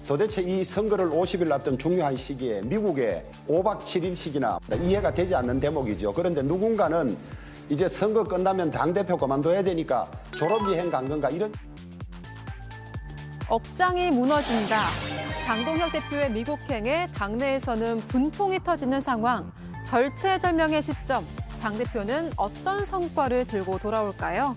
도대체 이 선거를 50일 앞둔 중요한 시기에 미국에 5박 7일씩이나 이해가 되지 않는 대목이죠. 그런데 누군가는 이제 선거 끝나면 당대표 그만둬야 되니까 졸업여행 간 건가 이런. 억장이 무너진다. 장동혁 대표의 미국행에 당내에서는 분통이 터지는 상황. 절체절명의 시점. 장 대표는 어떤 성과를 들고 돌아올까요?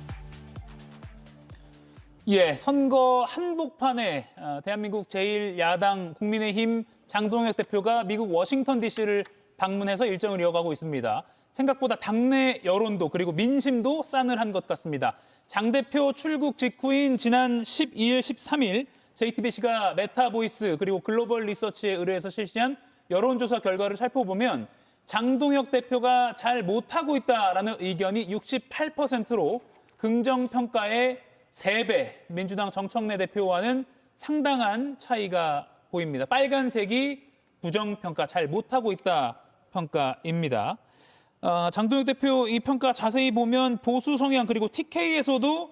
예, 선거 한복판에 대한민국 제1야당 국민의힘 장동혁 대표가 미국 워싱턴 DC를 방문해서 일정을 이어가고 있습니다. 생각보다 당내 여론도 그리고 민심도 싸늘한 것 같습니다. 장 대표 출국 직후인 지난 12일, 13일 JTBC가 메타보이스 그리고 글로벌 리서치에 의뢰해서 실시한 여론조사 결과를 살펴보면 장동혁 대표가 잘 못하고 있다라는 의견이 68%로 긍정평가의 3배, 민주당 정청래 대표와는 상당한 차이가 보입니다. 빨간색이 부정평가, 잘 못하고 있다 평가입니다. 장동혁 대표 이 평가 자세히 보면 보수 성향 그리고 TK에서도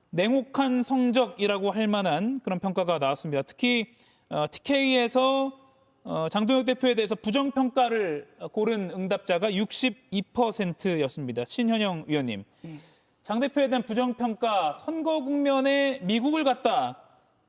냉혹한 성적이라고 할 만한 그런 평가가 나왔습니다. 특히 TK에서 장동혁 대표에 대해서 부정평가를 고른 응답자가 62%였습니다. 신현영 위원님. 장 대표에 대한 부정평가, 선거 국면에 미국을 갔다.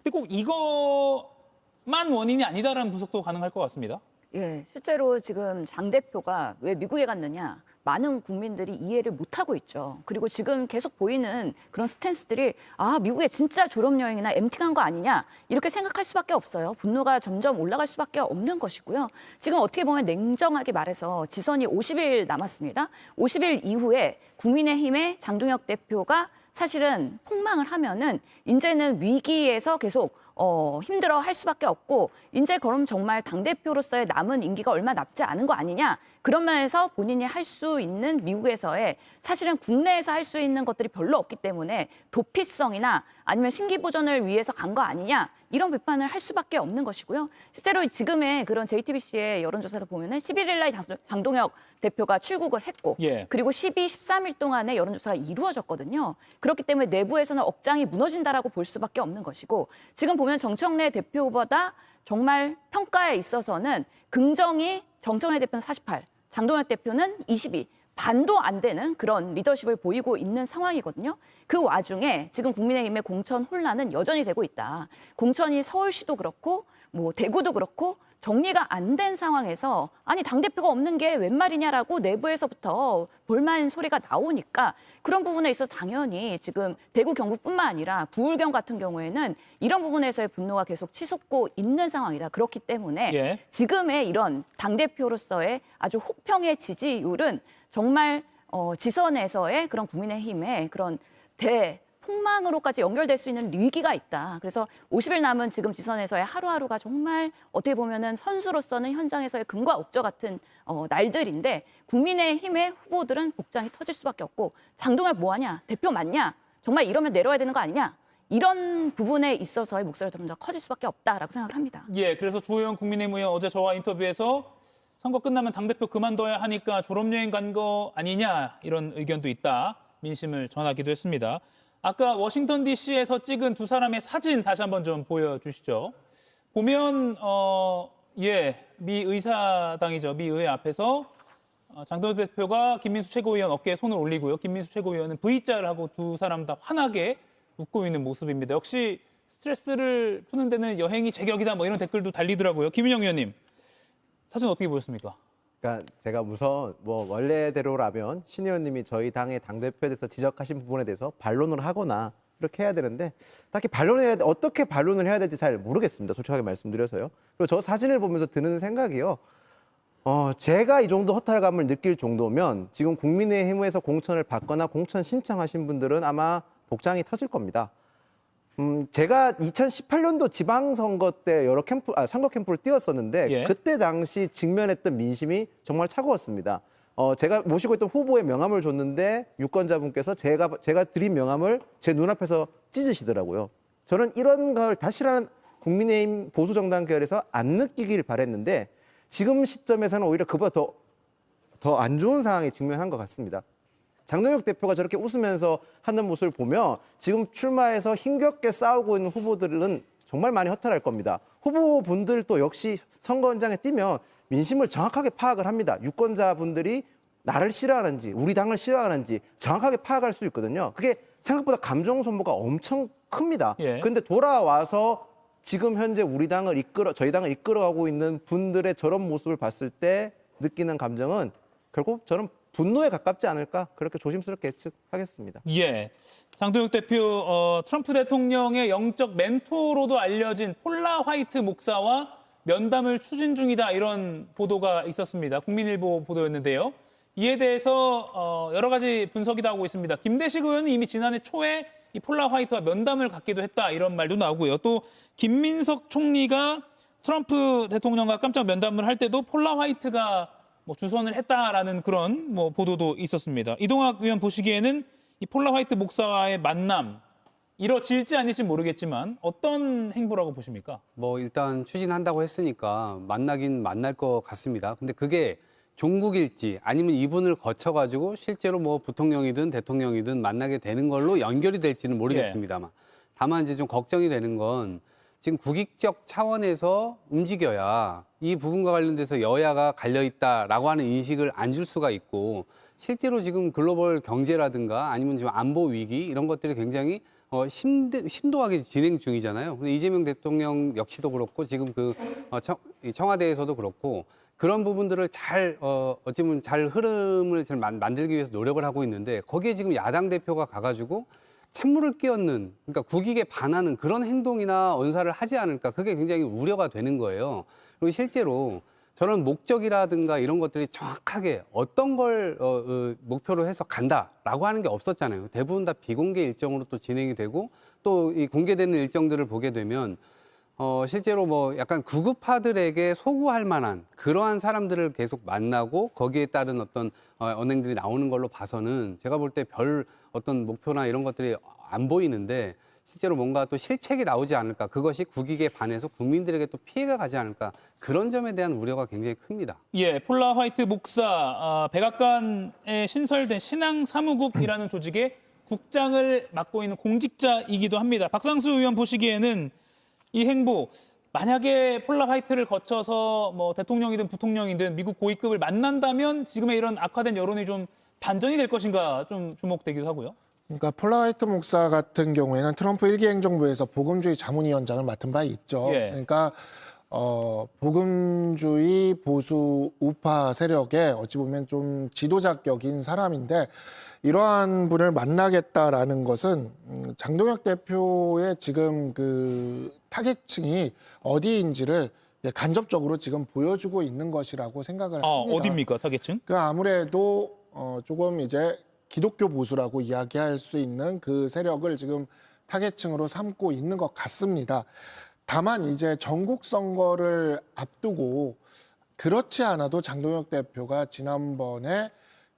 근데 꼭 이것만 원인이 아니다라는 분석도 가능할 것 같습니다. 예, 실제로 지금 장 대표가 왜 미국에 갔느냐, 많은 국민들이 이해를 못하고 있죠. 그리고 지금 계속 보이는 그런 스탠스들이 미국에 진짜 졸업여행이나 MT간 거 아니냐 이렇게 생각할 수밖에 없어요. 분노가 점점 올라갈 수밖에 없는 것이고요. 지금 어떻게 보면 냉정하게 말해서 지선이 50일 남았습니다. 50일 이후에 국민의힘의 장동혁 대표가 사실은 폭망을 하면은 이제는 위기에서 계속 힘들어 할 수밖에 없고 이제 그럼 정말 당대표로서의 남은 임기가 얼마 남지 않은 거 아니냐. 그런 면에서 본인이 할 수 있는 미국에서의 사실은 국내에서 할 수 있는 것들이 별로 없기 때문에 도피성이나 아니면 신기보전을 위해서 간 거 아니냐. 이런 비판을 할 수밖에 없는 것이고요. 실제로 지금의 그런 JTBC의 여론조사를 보면은 11일 날 장동혁 대표가 출국을 했고 그리고 12, 13일 동안의 여론조사가 이루어졌거든요. 그렇기 때문에 내부에서는 억장이 무너진다라고 볼 수밖에 없는 것이고 지금 보면 정청래 대표보다 정말 평가에 있어서는 긍정이 정청래 대표는 48, 장동혁 대표는 22. 반도 안 되는 그런 리더십을 보이고 있는 상황이거든요. 그 와중에 지금 국민의힘의 공천 혼란은 여전히 되고 있다. 공천이 서울시도 그렇고 뭐 대구도 그렇고 정리가 안 된 상황에서 아니 당대표가 없는 게 웬 말이냐라고 내부에서부터 볼만한 소리가 나오니까 그런 부분에 있어서 당연히 지금 대구 경북뿐만 아니라 부울경 같은 경우에는 이런 부분에서의 분노가 계속 치솟고 있는 상황이다. 그렇기 때문에 지금의 이런 당대표로서의 아주 혹평의 지지율은 정말 지선에서의 그런 국민의힘의 그런 폭망으로까지 연결될 수 있는 위기가 있다. 그래서 50일 남은 지금 지선에서의 하루하루가 정말 어떻게 보면은 선수로서는 현장에서의 금과 옥저 같은 날들인데 국민의힘의 후보들은 복장이 터질 수밖에 없고 장동혁 뭐하냐? 대표 맞냐? 정말 이러면 내려와야 되는 거 아니냐? 이런 부분에 있어서의 목소리가 점점 커질 수밖에 없다라고 생각을 합니다. 예, 그래서 주호영 국민의힘 의원 어제 저와 인터뷰에서 선거 끝나면 당대표 그만둬야 하니까 졸업여행 간 거 아니냐 이런 의견도 있다. 민심을 전하기도 했습니다. 아까 워싱턴 DC에서 찍은 두 사람의 사진 다시 한번 좀 보여주시죠. 보면 미 의사당이죠. 미 의회 앞에서 장동혁 대표가 김민수 최고위원 어깨에 손을 올리고요. 김민수 최고위원은 V자를 하고 두 사람 다 환하게 웃고 있는 모습입니다. 역시 스트레스를 푸는 데는 여행이 제격이다 뭐 이런 댓글도 달리더라고요. 김윤영 의원님, 사진 어떻게 보셨습니까? 그러니까 제가 우선 원래대로라면 신 의원님이 저희 당의 당대표에 대해서 지적하신 부분에 대해서 반론을 하거나 이렇게 해야 되는데 딱히 어떻게 반론을 해야 될지 잘 모르겠습니다. 솔직하게 말씀드려서요. 그리고 저 사진을 보면서 드는 생각이요. 제가 이 정도 허탈감을 느낄 정도면 지금 국민의힘에서 공천을 받거나 공천 신청하신 분들은 아마 복장이 터질 겁니다. 제가 2018년도 지방선거 때 여러 선거 캠프를 뛰었었는데 그때 당시 직면했던 민심이 정말 차가웠습니다. 제가 모시고 있던 후보의 명함을 줬는데 유권자분께서 제가 드린 명함을 제 눈앞에서 찢으시더라고요. 저는 이런 걸 다시는 국민의힘 보수정당 계열에서 안 느끼길 바랬는데 지금 시점에서는 오히려 그보다 더 안 좋은 상황에 직면한 것 같습니다. 장동혁 대표가 저렇게 웃으면서 하는 모습을 보면 지금 출마해서 힘겹게 싸우고 있는 후보들은 정말 많이 허탈할 겁니다. 후보분들도 역시 선거 현장에 뛰면 민심을 정확하게 파악을 합니다. 유권자분들이 나를 싫어하는지 우리 당을 싫어하는지 정확하게 파악할 수 있거든요. 그게 생각보다 감정 소모가 엄청 큽니다. 예. 근데 돌아와서 지금 현재 저희 당을 이끌어가고 있는 분들의 저런 모습을 봤을 때 느끼는 감정은 결국 저는 분노에 가깝지 않을까 그렇게 조심스럽게 예측하겠습니다. 예. 장동혁 대표, 트럼프 대통령의 영적 멘토로도 알려진 폴라 화이트 목사와 면담을 추진 중이다 이런 보도가 있었습니다. 국민일보 보도였는데요. 이에 대해서 여러 가지 분석이 나오고 있습니다. 김대식 의원은 이미 지난해 초에 이 폴라 화이트와 면담을 갖기도 했다 이런 말도 나오고요. 또 김민석 총리가 트럼프 대통령과 깜짝 면담을 할 때도 폴라 화이트가 뭐 주선을 했다라는 그런 뭐 보도도 있었습니다. 이동학 의원 보시기에는 이 폴라 화이트 목사와의 만남 이뤄질지 아닐지 모르겠지만 어떤 행보라고 보십니까? 뭐 일단 추진한다고 했으니까 만나긴 만날 것 같습니다. 근데 그게 종국일지 아니면 이분을 거쳐가지고 실제로 뭐 부통령이든 대통령이든 만나게 되는 걸로 연결이 될지는 모르겠습니다만 다만 이제 좀 걱정이 되는 건 지금 국익적 차원에서 움직여야 이 부분과 관련돼서 여야가 갈려있다라고 하는 인식을 안 줄 수가 있고 실제로 지금 글로벌 경제라든가 아니면 지금 안보 위기 이런 것들이 굉장히 심도하게 진행 중이잖아요. 근데 이재명 대통령 역시도 그렇고 지금 청와대에서도 그렇고 그런 부분들을 어찌 보면 잘 흐름을 잘 만들기 위해서 노력을 하고 있는데 거기에 지금 야당 대표가 가가지고 찬물을 끼얹는 그러니까 국익에 반하는 그런 행동이나 언사를 하지 않을까 그게 굉장히 우려가 되는 거예요. 그리고 실제로 저는 목적이라든가 이런 것들이 정확하게 어떤 걸 목표로 해서 간다라고 하는 게 없었잖아요. 대부분 다 비공개 일정으로 또 진행이 되고 또 이 공개되는 일정들을 보게 되면 실제로 뭐 약간 구급파들에게 소구할 만한 그러한 사람들을 계속 만나고 거기에 따른 어떤 언행들이 나오는 걸로 봐서는 제가 볼 때 별 어떤 목표나 이런 것들이 안 보이는데 실제로 뭔가 또 실책이 나오지 않을까 그것이 국익에 반해서 국민들에게 또 피해가 가지 않을까 그런 점에 대한 우려가 굉장히 큽니다. 예, 폴라 화이트 목사 백악관에 신설된 신앙사무국이라는 조직의 국장을 맡고 있는 공직자이기도 합니다. 박상수 의원 보시기에는 이 행보 만약에 폴라 화이트를 거쳐서 뭐 대통령이든 부통령이든 미국 고위급을 만난다면 지금의 이런 악화된 여론이 좀 반전이 될 것인가 좀 주목되기도 하고요. 그러니까 폴라 화이트 목사 같은 경우에는 트럼프 1기 행정부에서 복음주의 자문위원장을 맡은 바 있죠. 예. 그러니까 복음주의 보수 우파 세력의 어찌 보면 좀 지도자격인 사람인데 이러한 분을 만나겠다라는 것은 장동혁 대표의 지금 그 타겟층이 어디인지를 간접적으로 지금 보여주고 있는 것이라고 생각을 합니다. 어디입니까, 타겟층? 그 아무래도 조금 이제 기독교 보수라고 이야기할 수 있는 그 세력을 지금 타겟층으로 삼고 있는 것 같습니다. 다만 이제 전국 선거를 앞두고 그렇지 않아도 장동혁 대표가 지난번에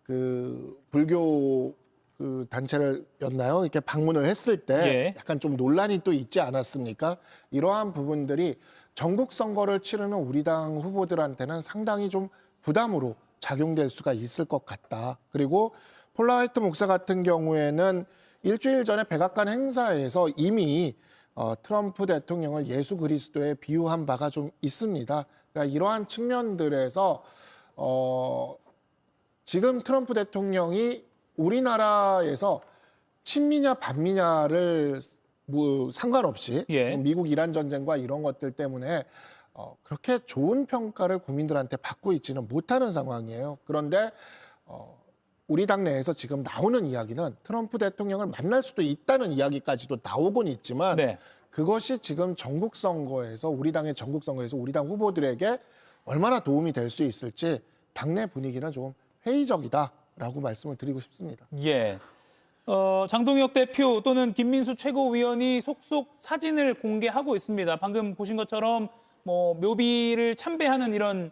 그 불교 그 단체였나요? 이렇게 방문을 했을 때 예. 약간 좀 논란이 또 있지 않았습니까? 이러한 부분들이 전국 선거를 치르는 우리 당 후보들한테는 상당히 좀 부담으로 작용될 수가 있을 것 같다. 그리고 폴라 화이트 목사 같은 경우에는 일주일 전에 백악관 행사에서 이미 트럼프 대통령을 예수 그리스도에 비유한 바가 좀 있습니다. 그러니까 이러한 측면들에서 지금 트럼프 대통령이 우리나라에서 친미냐 반미냐를 뭐 상관없이 예. 지금 미국 이란 전쟁과 이런 것들 때문에 그렇게 좋은 평가를 국민들한테 받고 있지는 못하는 상황이에요. 그런데 우리 당내에서 지금 나오는 이야기는 트럼프 대통령을 만날 수도 있다는 이야기까지도 나오곤 있지만 네. 그것이 지금 전국 선거에서 우리 당의 전국 선거에서 우리 당 후보들에게 얼마나 도움이 될 수 있을지 당내 분위기는 좀 회의적이다라고 말씀을 드리고 싶습니다. 예. 장동혁 대표 또는 김민수 최고위원이 속속 사진을 공개하고 있습니다. 방금 보신 것처럼 뭐 묘비를 참배하는 이런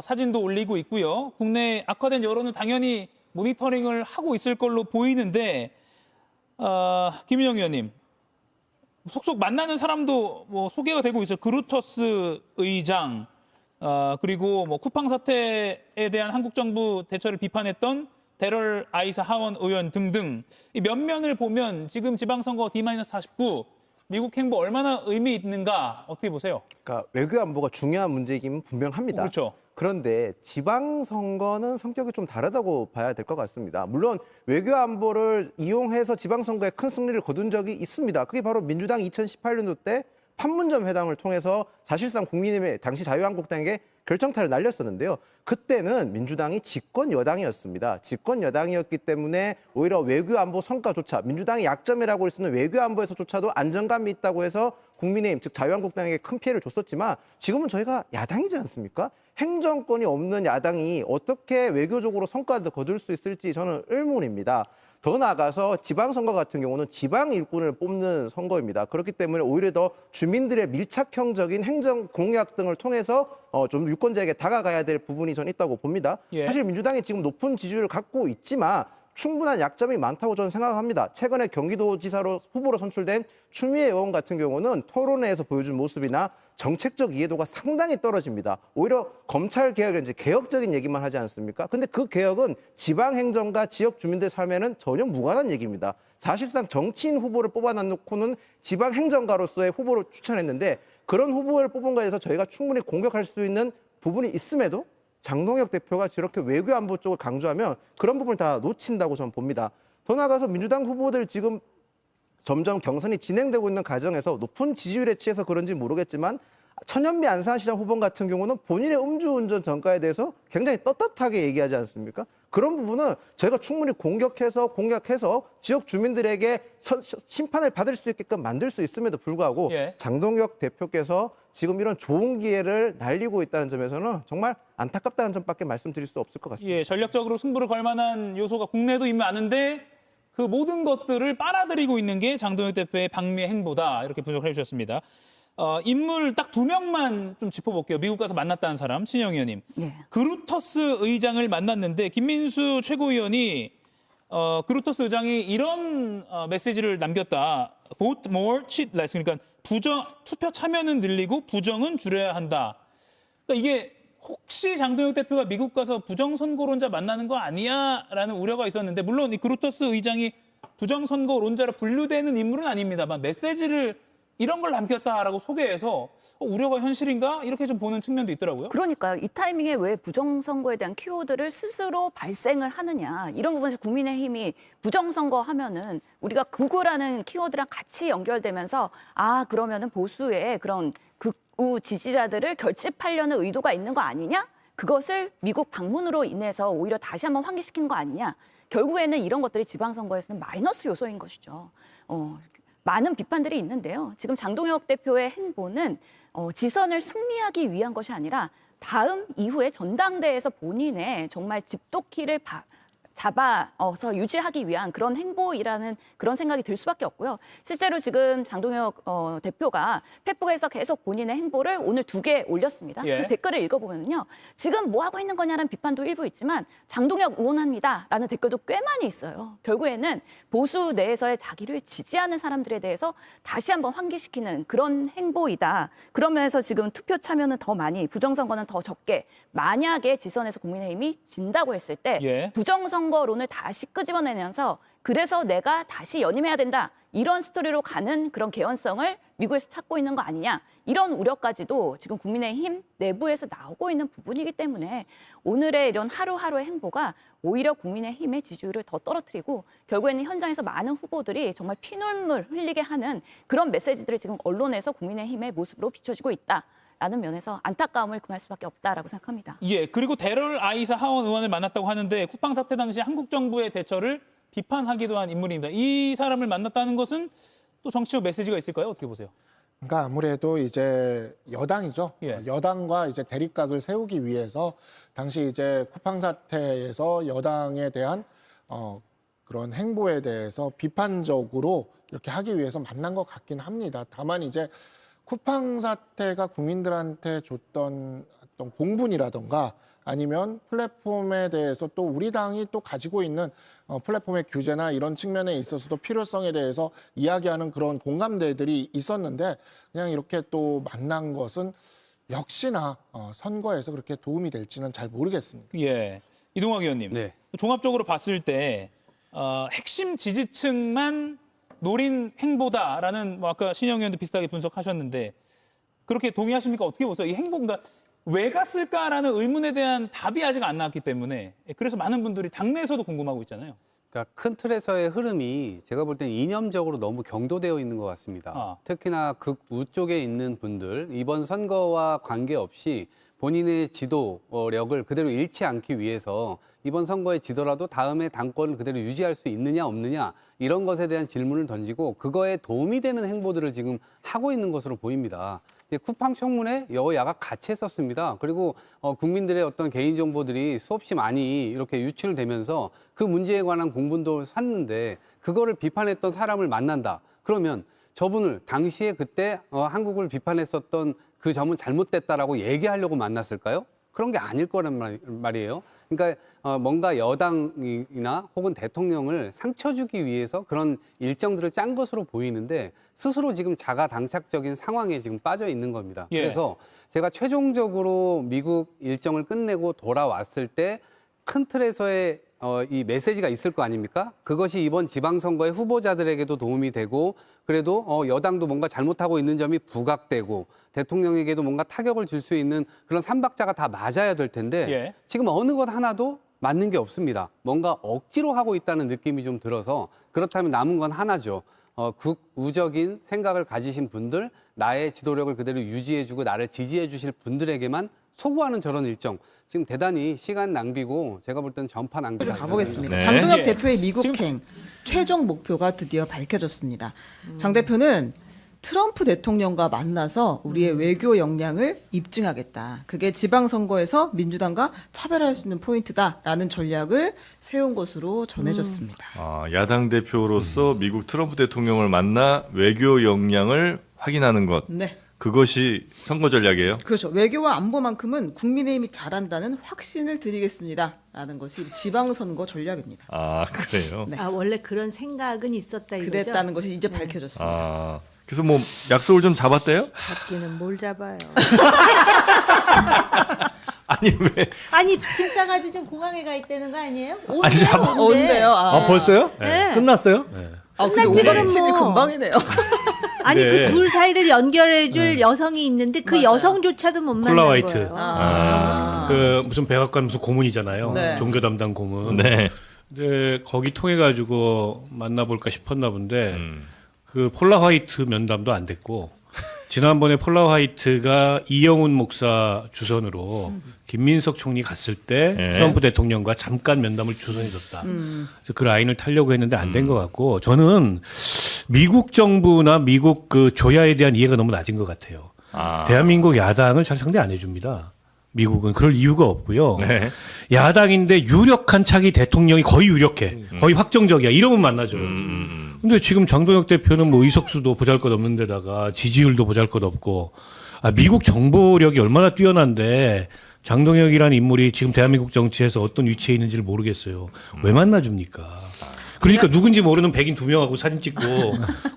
사진도 올리고 있고요. 국내 악화된 여론은 당연히 모니터링을 하고 있을 걸로 보이는데 김인영 의원님 속속 만나는 사람도 뭐 소개가 되고 있어요. 그루터스 의장 그리고 뭐 쿠팡 사태에 대한 한국 정부 대처를 비판했던 데럴 아이사 하원 의원 등등 이 면면을 보면 지금 지방선거 D-49 미국 행보 얼마나 의미 있는가 어떻게 보세요? 그러니까 외교 안보가 중요한 문제이긴 분명합니다. 그렇죠. 그런데 지방선거는 성격이 좀 다르다고 봐야 될 것 같습니다. 물론 외교 안보를 이용해서 지방선거에 큰 승리를 거둔 적이 있습니다. 그게 바로 민주당이 2018년도 때 판문점 회담을 통해서 사실상 국민의힘의 당시 자유한국당에게 결정타를 날렸었는데요. 그때는 민주당이 집권 여당이었습니다. 집권 여당이었기 때문에 오히려 외교 안보 성과조차 민주당이 약점이라고 할 수 있는 외교 안보에서조차도 안정감이 있다고 해서 국민의힘 즉 자유한국당에게 큰 피해를 줬었지만 지금은 저희가 야당이지 않습니까? 행정권이 없는 야당이 어떻게 외교적으로 성과를 거둘 수 있을지 저는 의문입니다. 더 나아가서 지방선거 같은 경우는 지방 일꾼을 뽑는 선거입니다. 그렇기 때문에 오히려 더 주민들의 밀착형적인 행정 공약 등을 통해서 좀 유권자에게 다가가야 될 부분이 저는 있다고 봅니다. 예. 사실 민주당이 지금 높은 지지율을 갖고 있지만 충분한 약점이 많다고 저는 생각합니다. 최근에 경기도지사로 후보로 선출된 추미애 의원 같은 경우는 토론회에서 보여준 모습이나 정책적 이해도가 상당히 떨어집니다. 오히려 검찰 개혁은 이제 개혁적인 얘기만 하지 않습니까? 근데 그 개혁은 지방 행정과 지역 주민들 삶에는 전혀 무관한 얘기입니다. 사실상 정치인 후보를 뽑아놓고는 지방 행정가로서의 후보를 추천했는데 그런 후보를 뽑은 거에 대해서 저희가 충분히 공격할 수 있는 부분이 있음에도 장동혁 대표가 저렇게 외교 안보 쪽을 강조하면 그런 부분을 다 놓친다고 저는 봅니다. 더 나아가서 민주당 후보들 지금 점점 경선이 진행되고 있는 과정에서 높은 지지율에 취해서 그런지 모르겠지만 천연미 안산시장 후보 같은 경우는 본인의 음주운전 전과에 대해서 굉장히 떳떳하게 얘기하지 않습니까? 그런 부분은 저희가 충분히 공격해서 지역 주민들에게 심판을 받을 수 있게끔 만들 수 있음에도 불구하고 예. 장동혁 대표께서 지금 이런 좋은 기회를 날리고 있다는 점에서는 정말 안타깝다는 점밖에 말씀드릴 수 없을 것 같습니다. 예, 전략적으로 승부를 걸 만한 요소가 국내도 이미 많은데 그 모든 것들을 빨아들이고 있는 게 장동혁 대표의 방미의 행보다 이렇게 분석을 해주셨습니다. 인물 딱 2명만 좀 짚어볼게요. 미국 가서 만났다는 사람, 신영 의원님. 네. 그루터스 의장을 만났는데 김민수 최고위원이 그루터스 의장이 이런 메시지를 남겼다. Vote more, cheat less. 그러니까 투표 참여는 늘리고 부정은 줄여야 한다. 그러니까 이게 혹시 장동혁 대표가 미국 가서 부정선거론자 만나는 거 아니야라는 우려가 있었는데 물론 이 그루터스 의장이 부정선거론자로 분류되는 인물은 아닙니다만 메시지를 이런 걸 남겼다라고 소개해서 우려가 현실인가? 이렇게 좀 보는 측면도 있더라고요. 그러니까요. 이 타이밍에 왜 부정선거에 대한 키워드를 스스로 발생을 하느냐. 이런 부분에서 국민의힘이 부정선거 하면은 우리가 극우라는 키워드랑 같이 연결되면서 아 그러면은 보수의 그런 극우 지지자들을 결집하려는 의도가 있는 거 아니냐? 그것을 미국 방문으로 인해서 오히려 다시 한번 환기시키는 거 아니냐? 결국에는 이런 것들이 지방선거에서는 마이너스 요소인 것이죠. 많은 비판들이 있는데요. 지금 장동혁 대표의 행보는 지선을 승리하기 위한 것이 아니라 다음 이후에 전당대회에서 본인의 정말 집도키를 잡아서 유지하기 위한 그런 행보이라는 그런 생각이 들 수밖에 없고요. 실제로 지금 장동혁 대표가 페북에서 계속 본인의 행보를 오늘 2개 올렸습니다. 예. 그 댓글을 읽어보면요. 지금 뭐 하고 있는 거냐는 비판도 일부 있지만 장동혁 응원합니다라는 댓글도 꽤 많이 있어요. 결국에는 보수 내에서의 자기를 지지하는 사람들에 대해서 다시 한번 환기시키는 그런 행보이다. 그러면서 지금 투표 참여는 더 많이, 부정선거는 더 적게 만약에 지선에서 국민의힘이 진다고 했을 때 예. 부정선거론을 다시 끄집어내면서 그래서 내가 다시 연임해야 된다. 이런 스토리로 가는 그런 개연성을 미국에서 찾고 있는 거 아니냐. 이런 우려까지도 지금 국민의힘 내부에서 나오고 있는 부분이기 때문에 오늘의 이런 하루하루의 행보가 오히려 국민의힘의 지지율을 더 떨어뜨리고 결국에는 현장에서 많은 후보들이 정말 피눈물 흘리게 하는 그런 메시지들이 지금 언론에서 국민의힘의 모습으로 비춰지고 있다. 라는 면에서 안타까움을 금할 수밖에 없다라고 생각합니다. 예, 그리고 데럴 아이사 하원 의원을 만났다고 하는데 쿠팡 사태 당시 한국 정부의 대처를 비판하기도 한 인물입니다. 이 사람을 만났다는 것은 또 정치적 메시지가 있을까요? 어떻게 보세요? 그러니까 아무래도 이제 여당이죠. 예. 여당과 이제 대립각을 세우기 위해서 당시 이제 쿠팡 사태에서 여당에 대한 그런 행보에 대해서 비판적으로 이렇게 하기 위해서 만난 것 같긴 합니다. 다만 이제 쿠팡 사태가 국민들한테 줬던 어떤 공분이라던가 아니면 플랫폼에 대해서 또 우리 당이 또 가지고 있는 플랫폼의 규제나 이런 측면에 있어서도 필요성에 대해서 이야기하는 그런 공감대들이 있었는데 그냥 이렇게 또 만난 것은 역시나 선거에서 그렇게 도움이 될지는 잘 모르겠습니다. 예, 이동학 의원님. 네. 종합적으로 봤을 때 핵심 지지층만 노린 행보다라는 뭐 아까 신영 의원도 비슷하게 분석하셨는데 그렇게 동의하십니까? 어떻게 보세요? 이 행보가 왜 갔을까라는 의문에 대한 답이 아직 안 나왔기 때문에 그래서 많은 분들이 당내에서도 궁금하고 있잖아요. 그러니까 큰 틀에서의 흐름이 제가 볼 때는 이념적으로 너무 경도되어 있는 것 같습니다. 특히나 극우 쪽에 있는 분들 이번 선거와 관계없이 본인의 지도력을 그대로 잃지 않기 위해서 이번 선거에 지더라도 다음에 당권을 그대로 유지할 수 있느냐 없느냐 이런 것에 대한 질문을 던지고 그거에 도움이 되는 행보들을 지금 하고 있는 것으로 보입니다. 쿠팡 청문회 여야가 같이 했었습니다. 그리고 국민들의 어떤 개인정보들이 수없이 많이 이렇게 유출되면서 그 문제에 관한 공분도 샀는데 그거를 비판했던 사람을 만난다. 그러면 저분을 당시에 그때 한국을 비판했었던 그 점은 잘못됐다라고 얘기하려고 만났을까요? 그런 게 아닐 거란 말이에요. 그러니까 뭔가 여당이나 혹은 대통령을 상처 주기 위해서 그런 일정들을 짠 것으로 보이는데 스스로 지금 자가 당착적인 상황에 지금 빠져 있는 겁니다. 예. 그래서 제가 최종적으로 미국 일정을 끝내고 돌아왔을 때 큰 틀에서의 이 메시지가 있을 거 아닙니까? 그것이 이번 지방선거의 후보자들에게도 도움이 되고 그래도 여당도 뭔가 잘못하고 있는 점이 부각되고 대통령에게도 뭔가 타격을 줄 수 있는 그런 삼박자가 다 맞아야 될 텐데 예. 지금 어느 것 하나도 맞는 게 없습니다. 뭔가 억지로 하고 있다는 느낌이 좀 들어서 그렇다면 남은 건 하나죠. 극우적인 생각을 가지신 분들, 나의 지도력을 그대로 유지해주고 나를 지지해 주실 분들에게만 소구하는 저런 일정. 지금 대단히 시간 낭비고 제가 볼 때는 전파 낭비다. 가보겠습니다. 네. 장동혁 예. 대표의 미국행 최종 목표가 드디어 밝혀졌습니다. 장 대표는 트럼프 대통령과 만나서 우리의 외교 역량을 입증하겠다. 그게 지방선거에서 민주당과 차별할 수 있는 포인트다라는 전략을 세운 것으로 전해졌습니다. 야당 대표로서 미국 트럼프 대통령을 만나 외교 역량을 확인하는 것. 네. 그것이 선거 전략이에요? 그렇죠. 외교와 안보만큼은 국민의힘이 잘한다는 확신을 드리겠습니다라는 것이 지방선거 전략입니다. 아, 그래요? 네. 원래 그런 생각은 있었다 이거죠? 그랬다는 것이 이제 밝혀졌습니다. 그래서 뭐 약속을 좀 잡았대요? 잡기는 뭘 잡아요. 아니 왜? 아니 짐 싸가지고 좀 공항에 가 있다는 거 아니에요? 온대요. 벌써요? 네. 끝났어요? 근데 끝났지는 507일 뭐. 금방이네요. 아니 네. 그 둘 사이를 연결해줄 여성이 있는데 그 여성조차도 못 만난 콜라 화이트. 거예요. 그 무슨 백악관 무슨 고문이잖아요. 네. 종교 담당 고문. 네. 근데 거기 통해 가지고 만나볼까 싶었나 본데 그 폴라 화이트 면담도 안 됐고 지난번에 폴라 화이트가 이영훈 목사 주선으로 김민석 총리 갔을 때 네. 트럼프 대통령과 잠깐 면담을 주선해줬다. 그래서 그 라인을 타려고 했는데 안 된 것 같고 저는 미국 정부나 미국 그 조야에 대한 이해가 너무 낮은 것 같아요. 대한민국 야당을 잘 상대 안 해줍니다. 미국은 그럴 이유가 없고요. 네. 야당인데 유력한 차기 대통령이 거의 유력해. 거의 확정적이야. 이러면 만나줘요. 근데 지금 장동혁 대표는 뭐 의석수도 보잘것없는 데다가 지지율도 보잘것없고 미국 정보력이 얼마나 뛰어난데 장동혁이라는 인물이 지금 대한민국 정치에서 어떤 위치에 있는지를 모르겠어요. 왜 만나줍니까? 그러니까 누군지 모르는 백인 2명하고 사진 찍고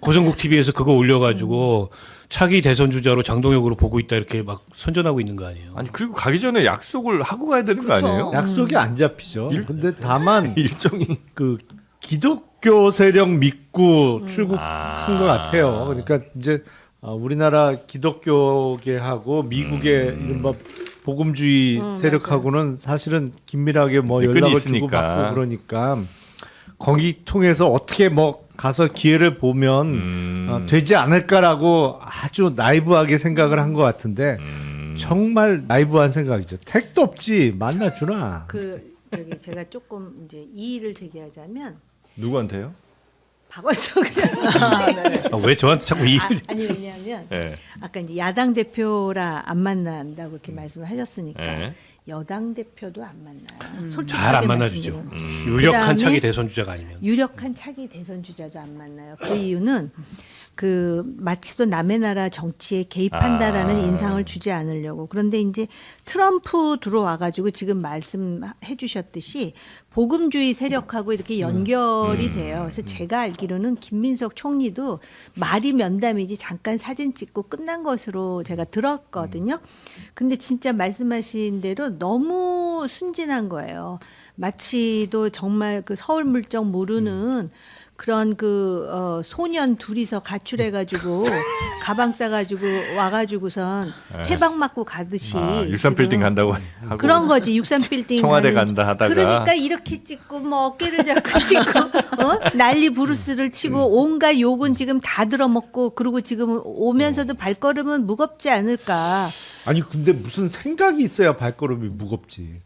고성국 TV에서 그거 올려가지고 차기 대선 주자로 장동혁으로 보고 있다 이렇게 막 선전하고 있는 거 아니에요? 아니 그리고 가기 전에 약속을 하고 가야 되는 거 아니에요? 약속이 안 잡히죠. 근데 다만 일정이 그 기독교 세력 믿고 출국한 것 같아요. 그러니까 이제 우리나라 기독교계하고 미국의 이른바 복음주의 세력하고는 사실은 긴밀하게 뭐 끈이 연락을 있으니까. 주고받고 그러니까 거기 통해서 어떻게 뭐 가서 기회를 보면 되지 않을까라고 아주 나이브하게 생각을 한 것 같은데 정말 나이브한 생각이죠. 택도 없지 만나주나. 제가 조금 이제 이의를 제기하자면 누구한테요? 박원석 왜 저한테 자꾸 아니 왜냐하면 네. 아까 이제 야당 대표라 안 만난다고 이렇게 말씀을 하셨으니까 네. 여당 대표도 안 만나요. 솔직하게 잘 안 만나주죠. 말씀드리면. 유력한 그다음에 차기 대선 주자가 아니면. 유력한 차기 대선 주자도 안 만나요. 그 이유는 그 마치 또 남의 나라 정치에 개입한다라는 인상을 주지 않으려고. 그런데 이제 트럼프 들어와가지고 지금 말씀해 주셨듯이 복음주의 세력하고 이렇게 연결이 돼요. 그래서 제가 알기로는 김민석 총리도 말이 면담이지 잠깐 사진 찍고 끝난 것으로 제가 들었거든요. 근데 진짜 말씀하신 대로 너무 순진한 거예요. 마치도 정말 그 서울 물정 모르는 그런 소년 둘이서 가출해가지고 가방 싸가지고 와가지고선 퇴박 맞고 가듯이 63빌딩 간다고 하고 그런 거지. 63빌딩 청와대 간다 하다가 그러니까 이렇게 찍고 뭐 어깨를 잡고 찍고 난리 부르스를 치고 온갖 욕은 지금 다 들어먹고 그리고 지금 오면서도 발걸음은 무겁지 않을까. 아니 근데 무슨 생각이 있어야 발걸음이 무겁지.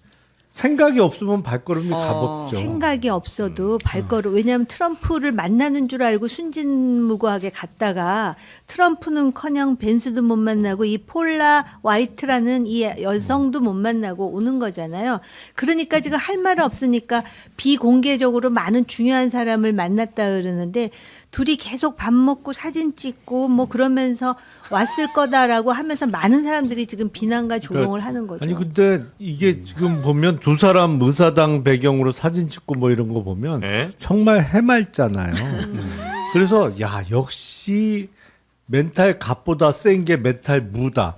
생각이 없으면 발걸음이 가볍죠. 생각이 없어도 발걸음. 왜냐하면 트럼프를 만나는 줄 알고 순진무구하게 갔다가 트럼프는커녕 벤스도 못 만나고 이 폴라 화이트라는 이 여성도 못 만나고 오는 거잖아요. 그러니까 지금 할 말 없으니까 비공개적으로 많은 중요한 사람을 만났다 그러는데 둘이 계속 밥 먹고 사진 찍고 뭐 그러면서 왔을 거다라고 하면서 많은 사람들이 지금 비난과 조롱을 하는 거죠. 아니 근데 이게 지금 보면 두 사람 의사당 배경으로 사진 찍고 뭐 이런 거 보면 정말 해맑잖아요. 그래서 야 역시 멘탈 갑보다 센 게 멘탈 무다.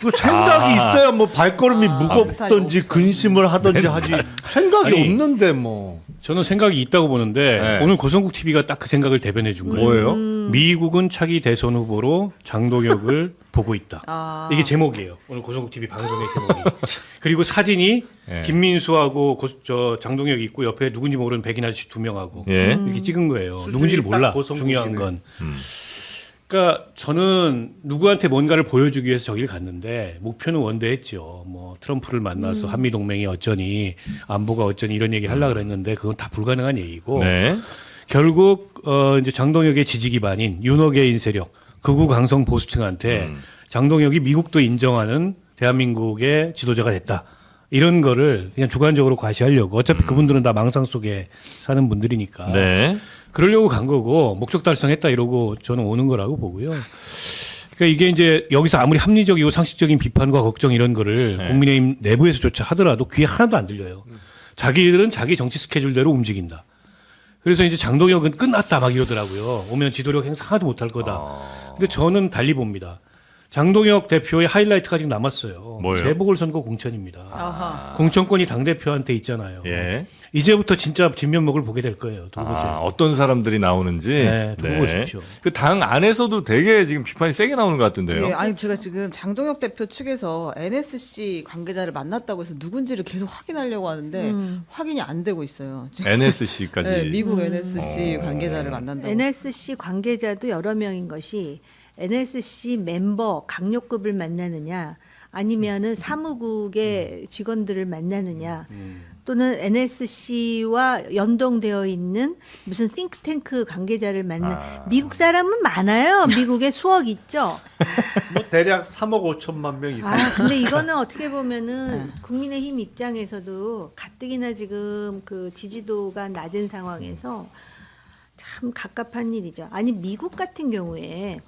그 생각이 있어야 뭐 발걸음이 무겁던지 근심을 하던지 하지 생각이 없는데 뭐. 저는 생각이 있다고 보는데 오늘 고성국 TV가 딱 그 생각을 대변해 준 거예요. 뭐예요? 미국은 차기 대선 후보로 장동혁을 보고 있다. 이게 제목이에요. 오늘 고성국 TV 방송의 제목이. 그리고 사진이 김민수하고 장동혁이 있고 옆에 누군지 모르는 백인 아저씨 2명하고 이렇게 찍은 거예요. 누군지를 몰라. 중요한 건. 그러니까 저는 누구한테 뭔가를 보여주기 위해서 저기를 갔는데 목표는 원대했죠. 뭐 트럼프를 만나서 한미 동맹이 어쩌니 안보가 어쩌니 이런 얘기 하려고 그랬는데 그건 다 불가능한 얘기고 결국 이제 장동혁의 지지 기반인 윤호계인 세력 극우 강성 보수층한테 장동혁이 미국도 인정하는 대한민국의 지도자가 됐다. 이런 거를 그냥 주관적으로 과시하려고 어차피 그분들은 다 망상 속에 사는 분들이니까 그러려고 간 거고 목적 달성했다 이러고 저는 오는 거라고 보고요. 그러니까 이게 이제 여기서 아무리 합리적이고 상식적인 비판과 걱정 이런 거를 국민의힘 내부에서조차 하더라도 귀에 하나도 안 들려요. 자기들은 자기 정치 스케줄대로 움직인다. 그래서 이제 장동혁은 끝났다 막 이러더라고요. 오면 지도력 행사 하나도 못할 거다. 근데 저는 달리 봅니다. 장동혁 대표의 하이라이트가 아직 남았어요. 뭐예요? 재보궐선거 공천입니다. 공천권이 당대표한테 있잖아요. 이제부터 진짜 진면목을 보게 될 거예요. 두고 보세요. 어떤 사람들이 나오는지 두고 보십시오. 그 당 안에서도 되게 지금 비판이 세게 나오는 것 같은데요. 예, 아니 제가 지금 장동혁 대표 측에서 NSC 관계자를 만났다고 해서 누군지를 계속 확인하려고 하는데 확인이 안 되고 있어요. 지금. NSC까지. 네, 미국 NSC 관계자를 만난다고. NSC 관계자도 여러 명인 것이 NSC 멤버 강력급을 만나느냐 아니면은 사무국의 직원들을 만나느냐 또는 NSC와 연동되어 있는 무슨 싱크탱크 관계자를 미국 사람은 많아요. 미국에 수억 있죠. 뭐 대략 3억 5천만 명 이상. 근데 이거는 어떻게 보면은 국민의힘 입장에서도 가뜩이나 지금 그 지지도가 낮은 상황에서 참 갑갑한 일이죠. 아니 미국 같은 경우에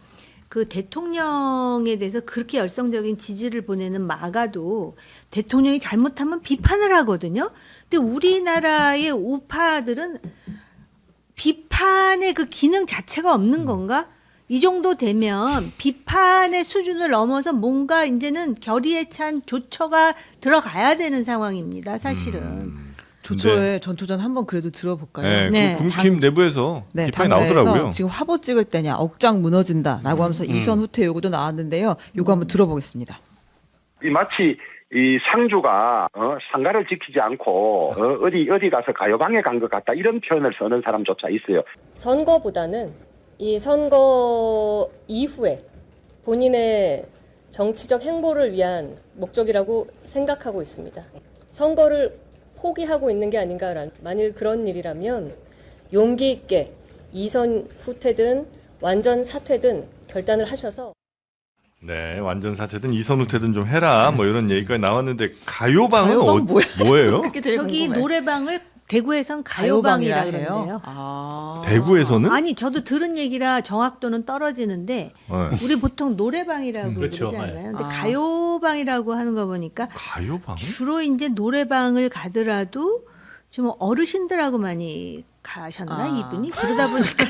그 대통령에 대해서 그렇게 열성적인 지지를 보내는 마가도 대통령이 잘못하면 비판을 하거든요. 근데 우리나라의 우파들은 비판의 그 기능 자체가 없는 건가? 이 정도 되면 비판의 수준을 넘어서 뭔가 이제는 결의에 찬 조처가 들어가야 되는 상황입니다. 사실은. 조처의 전투전 한번 그래도 들어볼까요? 네, 국힘 내부에서 비판이 나오더라고요. 지금 화보 찍을 때냐 억장 무너진다라고 하면서 이선 후퇴 요구도 나왔는데요. 요거 한번 들어보겠습니다. 마치 이 상주가 상가를 지키지 않고 어디 가서 가요방에 간 것 같다 이런 표현을 쓰는 사람조차 있어요. 선거보다는 이 선거 이후에 본인의 정치적 행보를 위한 목적이라고 생각하고 있습니다. 선거를 포기하고 있는 게 아닌가라는, 만일 그런 일이라면 용기 있게 이선 후퇴든 완전 사퇴든 결단을 하셔서 완전 사퇴든 이선 후퇴든 좀 해라 뭐 이런 얘기가 나왔는데 가요방은 뭐예요? 저기 노래방을 대구에선 가요방이라고 그러는데요. 대구에서는? 아니 저도 들은 얘기라 정확도는 떨어지는데 우리 보통 노래방이라고 그러지 않나요? 근데 가요방이라고 하는 거 보니까 가요방? 주로 이제 노래방을 가더라도 좀 어르신들하고 많이 가셨나 이분이? 그러다 보니까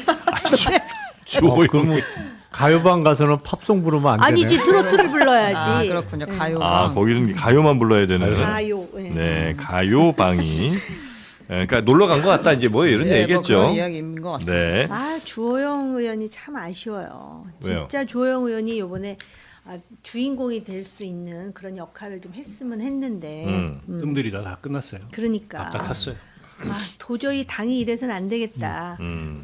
가요방 가서는 팝송 부르면 안 되네. 아니지 트로트를 불러야지. 아, 그렇군요. 가요방. 아, 거기는 가요만 불러야 되는. 가요. 예. 네, 가요방이. 그러니까 놀러 간 것 같다 이제 뭐 이런 예, 얘기겠죠. 뭐 그런 이야기인 것 같습니다. 네. 아 주호영 의원이 참 아쉬워요. 왜요? 진짜 주호영 의원이 이번에 주인공이 될 수 있는 그런 역할을 좀 했으면 했는데. 뜸들이 다 끝났어요. 그러니까. 다 탔어요. 도저히 당이 이래서는 안 되겠다.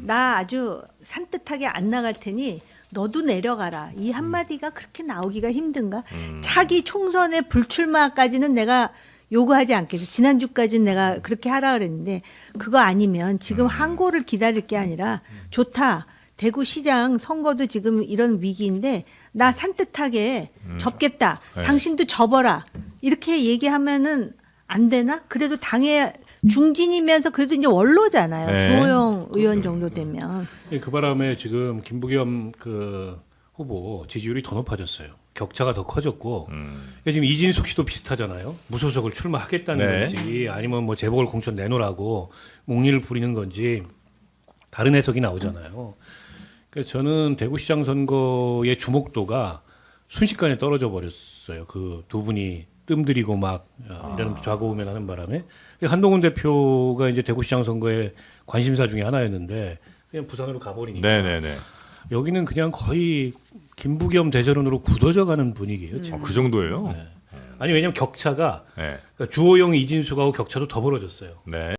나 아주 산뜻하게 안 나갈 테니 너도 내려가라. 이 한마디가 그렇게 나오기가 힘든가? 차기 총선에 불출마까지는 내가 요구하지 않겠어. 지난주까지는 내가 그렇게 하라 그랬는데 그거 아니면 지금 항고를 기다릴 게 아니라 좋다. 대구시장 선거도 지금 이런 위기인데 나 산뜻하게 접겠다. 네. 당신도 접어라. 이렇게 얘기하면은 안 되나? 그래도 당의 중진이면서 그래도 이제 원로잖아요. 네. 주호영 의원 정도 되면. 그 바람에 지금 김부겸 그 후보 지지율이 더 높아졌어요. 격차가 더 커졌고 지금 이진숙 씨도 비슷하잖아요. 무소속을 출마하겠다는 네. 건지 아니면 뭐 재보궐 공천 내놓으라고 몽리를 부리는 건지 다른 해석이 나오잖아요. 그래서 저는 대구시장 선거의 주목도가 순식간에 떨어져 버렸어요. 그 두 분이 뜸들이고 막 이런 좌고우면하는 바람에 한동훈 대표가 이제 대구시장 선거의 관심사 중에 하나였는데 그냥 부산으로 가버리니까 네네네. 여기는 그냥 거의 김부겸 대전으로 굳어져가는 분위기예요. 지금. 그 정도예요? 네. 아니 왜냐면 격차가 네. 그러니까 주호영, 이진숙하고 격차도 더 벌어졌어요. 네.